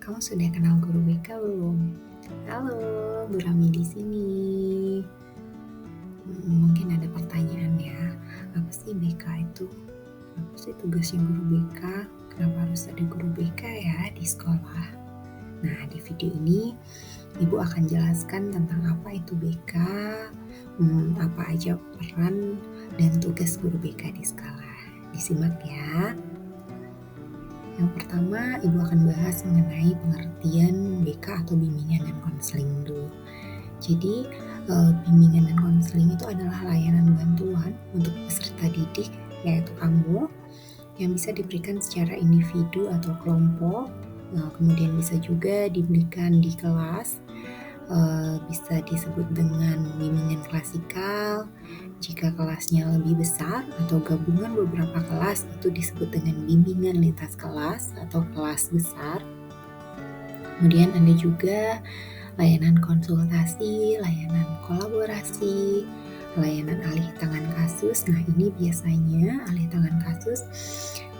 Kamu sudah kenal guru BK belum? Halo, Bu Rami di sini. Mungkin ada pertanyaan ya, apa sih BK itu? Apa sih tugasnya guru BK? Kenapa harus ada guru BK ya di sekolah? Nah, di video ini Ibu akan jelaskan tentang apa itu BK, apa aja peran dan tugas guru BK di sekolah. Disimak ya. Yang pertama, Ibu akan bahas mengenai pengertian BK atau bimbingan dan konseling dulu. Jadi, bimbingan dan konseling itu adalah layanan bantuan untuk peserta didik, yaitu kamu, yang bisa diberikan secara individu atau kelompok, kemudian bisa juga diberikan di kelas, bisa disebut dengan bimbingan klasikal. Jika kelasnya lebih besar atau gabungan beberapa kelas, itu disebut dengan bimbingan lintas kelas atau kelas besar. Kemudian ada juga layanan konsultasi, layanan kolaborasi, layanan alih tangan kasus. Nah, ini biasanya alih tangan kasus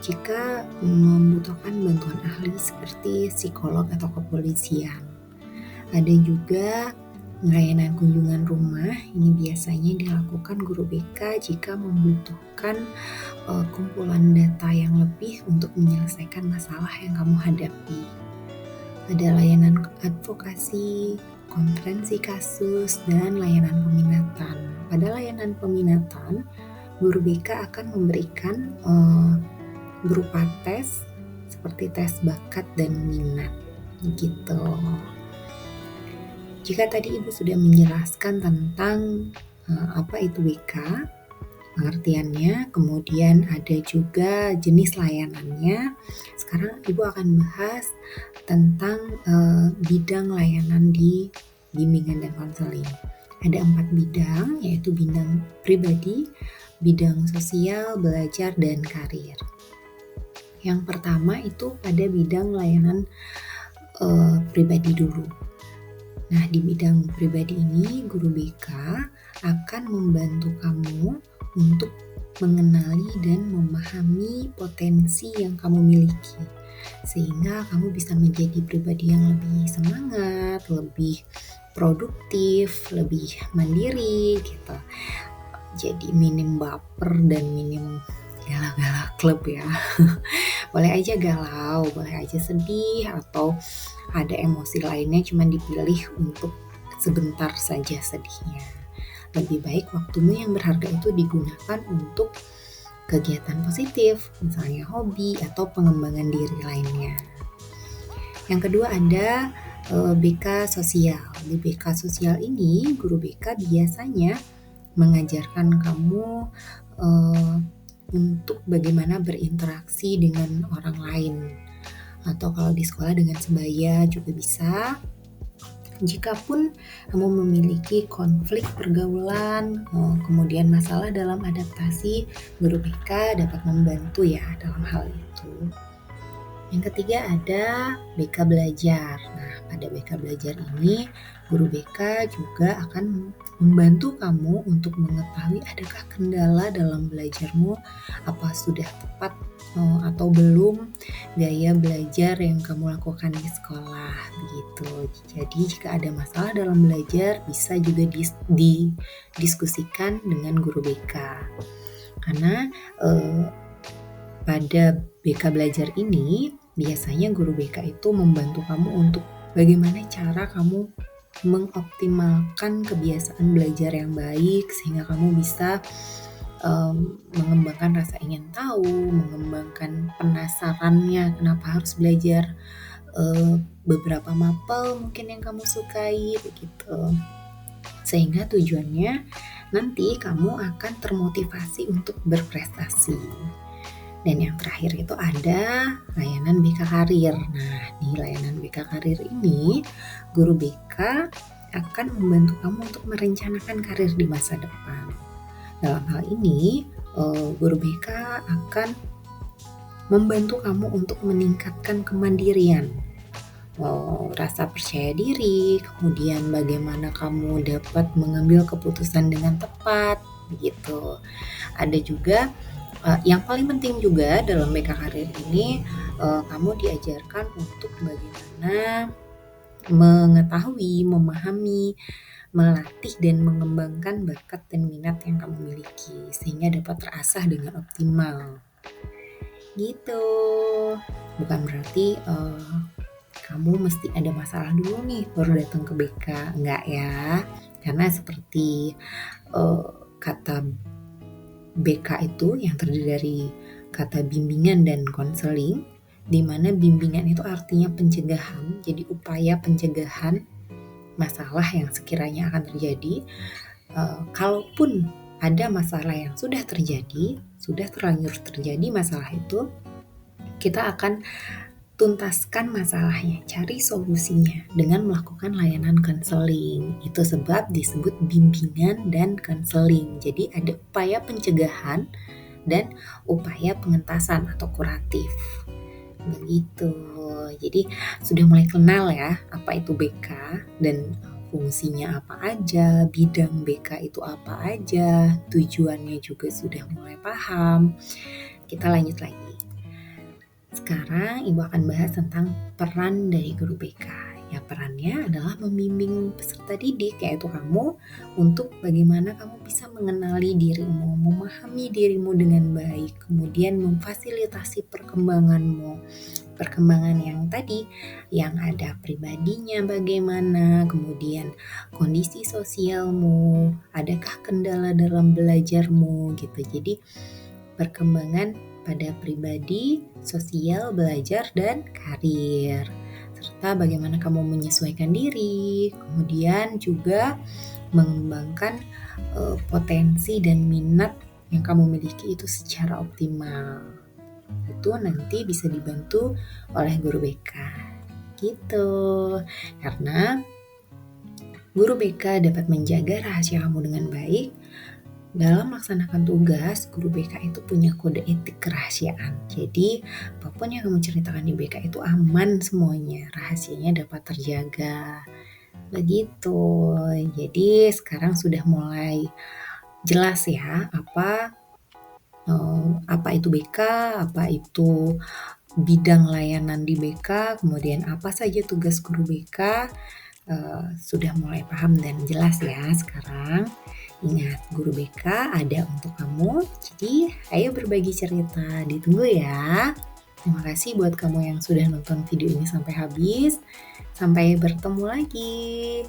jika membutuhkan bantuan ahli seperti psikolog atau kepolisian. Ada juga layanan kunjungan rumah. Ini biasanya dilakukan guru BK jika membutuhkan kumpulan data yang lebih untuk menyelesaikan masalah yang kamu hadapi. Ada layanan advokasi, konferensi kasus, dan layanan peminatan. Pada layanan peminatan, guru BK akan memberikan berupa tes seperti tes bakat dan minat gitu. Jika tadi Ibu sudah menjelaskan tentang apa itu BK, pengertiannya, kemudian ada juga jenis layanannya. Sekarang Ibu akan bahas tentang bidang layanan di bimbingan dan konseling. Ada 4 bidang, yaitu bidang pribadi, bidang sosial, belajar, dan karir. Yang pertama itu pada bidang layanan pribadi dulu. Nah, di bidang pribadi ini, guru BK akan membantu kamu untuk mengenali dan memahami potensi yang kamu miliki, sehingga kamu bisa menjadi pribadi yang lebih semangat, lebih produktif, lebih mandiri gitu. Jadi minim baper dan minim galau-galau klub ya. Boleh aja galau, boleh aja sedih, atau ada emosi lainnya, cuman dipilih untuk sebentar saja sedihnya. Lebih baik waktumu yang berharga itu digunakan untuk kegiatan positif, misalnya hobi atau pengembangan diri lainnya. Yang kedua ada BK sosial. Di BK sosial ini, guru BK biasanya mengajarkan kamu untuk bagaimana berinteraksi dengan orang lain, atau kalau di sekolah dengan sebaya juga bisa. Jikapun kamu memiliki konflik pergaulan, kemudian masalah dalam adaptasi, guru BK dapat membantu ya dalam hal itu. Yang ketiga ada BK belajar. Nah, pada BK belajar ini, guru BK juga akan membantu kamu untuk mengetahui adakah kendala dalam belajarmu, apa sudah tepat atau belum gaya belajar yang kamu lakukan di sekolah, begitu. Jadi jika ada masalah dalam belajar, bisa juga didiskusikan dengan guru BK. Karena pada BK belajar ini, biasanya guru BK itu membantu kamu untuk bagaimana cara kamu mengoptimalkan kebiasaan belajar yang baik, sehingga kamu bisa mengembangkan rasa ingin tahu, mengembangkan penasarannya kenapa harus belajar beberapa mapel mungkin yang kamu sukai, begitu. Sehingga tujuannya nanti kamu akan termotivasi untuk berprestasi. Dan yang terakhir itu ada layanan BK Karir. Nah, di layanan BK Karir ini, guru BK akan membantu kamu untuk merencanakan karir di masa depan. Dalam hal ini, guru BK akan membantu kamu untuk meningkatkan kemandirian, rasa percaya diri, kemudian bagaimana kamu dapat mengambil keputusan dengan tepat, begitu. Ada juga Yang paling penting juga dalam BK Karir ini, kamu diajarkan untuk bagaimana mengetahui, memahami, melatih dan mengembangkan bakat dan minat yang kamu miliki sehingga dapat terasah dengan optimal. Gitu. Bukan berarti, kamu mesti ada masalah dulu nih baru datang ke BK, enggak ya. Karena seperti, kata BK itu yang terdiri dari kata bimbingan dan konseling, di mana bimbingan itu artinya pencegahan, jadi upaya pencegahan masalah yang sekiranya akan terjadi. Kalaupun ada masalah yang sudah terjadi, sudah terlanjur terjadi masalah itu, kita akan tuntaskan masalahnya, cari solusinya dengan melakukan layanan konseling. Itu sebab disebut bimbingan dan konseling. Jadi ada upaya pencegahan dan upaya pengentasan atau kuratif. Begitu. Jadi sudah mulai kenal ya apa itu BK dan fungsinya apa aja, bidang BK itu apa aja, tujuannya juga sudah mulai paham. Kita lanjut lagi. Sekarang Ibu akan bahas tentang peran dari guru BK. Ya, perannya adalah membimbing peserta didik, yaitu kamu, untuk bagaimana kamu bisa mengenali dirimu, memahami dirimu dengan baik, kemudian memfasilitasi perkembanganmu. Perkembangan yang tadi, yang ada pribadinya bagaimana, kemudian kondisi sosialmu, adakah kendala dalam belajarmu gitu. Jadi perkembangan pada pribadi, sosial, belajar, dan karir. Serta bagaimana kamu menyesuaikan diri, kemudian juga mengembangkan potensi dan minat yang kamu miliki itu secara optimal. Itu nanti bisa dibantu oleh guru BK. Gitu. Karena guru BK dapat menjaga rahasia kamu dengan baik. Dalam melaksanakan tugas, guru BK itu punya kode etik kerahasiaan. Jadi, apapun yang kamu ceritakan di BK itu aman semuanya, rahasianya dapat terjaga. Begitu. Jadi, sekarang sudah mulai jelas ya apa itu BK, apa itu bidang layanan di BK, kemudian apa saja tugas guru BK. Sudah mulai paham dan jelas ya sekarang. Ingat, guru BK ada untuk kamu, jadi ayo berbagi cerita, ditunggu ya. Terima kasih buat kamu yang sudah nonton video ini sampai habis. Sampai bertemu lagi.